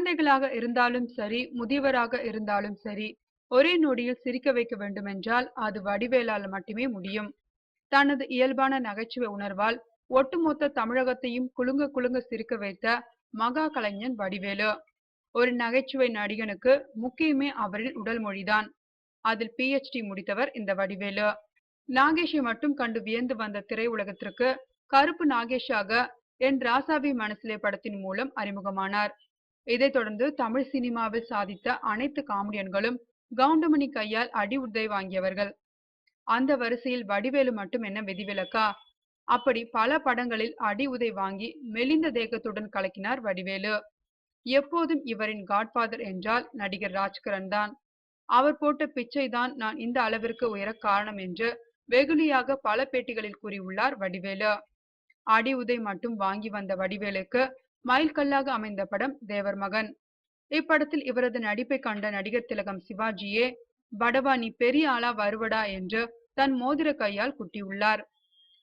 குழந்தைகளாக இருந்தாலும் சரி, முதியவராக இருந்தாலும் சரி, ஒரே நொடியில் சிரிக்க வைக்க வேண்டுமென்றால் அது வடிவேலால் மட்டுமே முடியும். தனது இயல்பான நகைச்சுவை உணர்வால் ஒட்டுமொத்த தமிழகத்தையும் குலுங்க குலுங்க சிரிக்க வைத்த மகா கலைஞன் வடிவேலு. ஒரு நகைச்சுவை நடிகனுக்கு முக்கியமே அவரின் உடல் மொழிதான். அதில் PhD முடித்தவர் இந்த வடிவேலு. நாகேஷை மட்டும் கண்டு வியந்து வந்த திரையுலகத்திற்கு கருப்பு நாகேஷாக என் ராசாவி மனசிலே படத்தின் மூலம் அறிமுகமானார். இதைத் தொடர்ந்து தமிழ் சினிமாவில் சாதித்த அனைத்து காமெடியன்களும் கவுண்டமணி கையால் அடி உதை வாங்கியவர்கள். அந்த வரிசையில் வடிவேலு மட்டும் என்ன விதிவிலக்கா? அப்படி பல படங்களில் அடி உதை வாங்கி மெலிந்த தேகத்துடன் கலக்கினார் வடிவேலு. எப்போதும் இவரின் காட்பாதர் என்றால் நடிகர் ராஜ்கிரண் தான். அவர் போட்ட பிச்சை தான் நான் இந்த அளவிற்கு உயர காரணம் என்று வெகுளியாக பல பேட்டிகளில் கூறியுள்ளார் வடிவேலு. அடி உதை மட்டும் வாங்கி வந்த வடிவேலுக்கு மைல்கல்லாக அமைந்த படம் தேவர் மகன். இப்படத்தில் இவரது நடிப்பை கண்ட நடிகர் திலகம் சிவாஜியே, படவா நீ பெரிய ஆளா வருவடா என்று தன் மோதிர கையால் குட்டியுள்ளார்.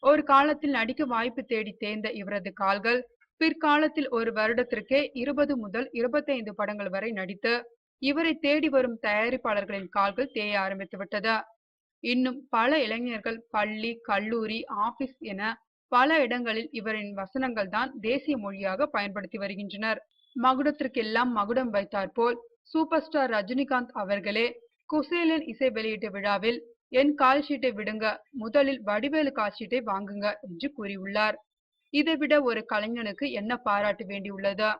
ஒரு காலத்தில் நடிக்க வாய்ப்பு தேடி தேர்ந்த இவரது கால்கள் பிற்காலத்தில் ஒரு வருடத்திற்கே 20 முதல் 25 படங்கள் வரை நடித்து இவரை தேடி வரும் தயாரிப்பாளர்களின் கால்கள் தேய ஆரம்பித்து விட்டது. இன்னும் பல இளைஞர்கள் பள்ளி, கல்லூரி, ஆபீஸ் என பல இடங்களில் இவரின் வசனங்கள் தான் தேசிய மொழியாக பயன்படுத்தி வருகின்றனர். மகுடத்திற்கெல்லாம் மகுடம் வைத்தார் போல் சூப்பர் ஸ்டார் ரஜினிகாந்த் அவர்களே குசேலன் இசை வெளியீட்டு விழாவில் என் கால் ஷீட்டை விடுங்க, முதலில் வடிவேலு கால் ஷீட்டை வாங்குங்க என்று கூறியுள்ளார். இதைவிட ஒரு கலைஞனுக்கு என்ன பாராட்ட வேண்டியுள்ளது?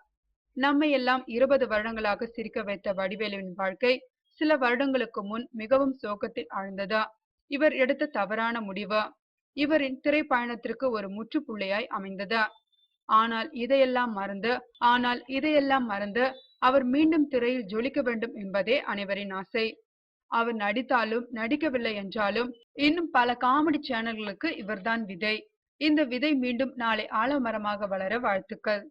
நம்மை எல்லாம் 20 வருடங்களாக சிரிக்க வைத்த வடிவேலுவின் வாழ்க்கை சில வருடங்களுக்கு முன் மிகவும் சோகத்தில் ஆழ்ந்தது. இவர் எடுத்த தவறான முடிவு இவரின் திரைப்பயணத்திற்கு ஒரு முற்றுப்புள்ளியாய் அமைந்தது. ஆனால் இதையெல்லாம் மறந்து அவர் மீண்டும் திரையில் ஜொலிக்க வேண்டும் என்பதே அனைவரின் ஆசை. அவர் நடித்தாலும் நடிக்கவில்லை என்றாலும் இன்னும் பல காமெடி சேனல்களுக்கு இவர்தான் விதை. இந்த விதை மீண்டும் நாளை ஆலமரமாக வளர வாழ்த்துக்கள்.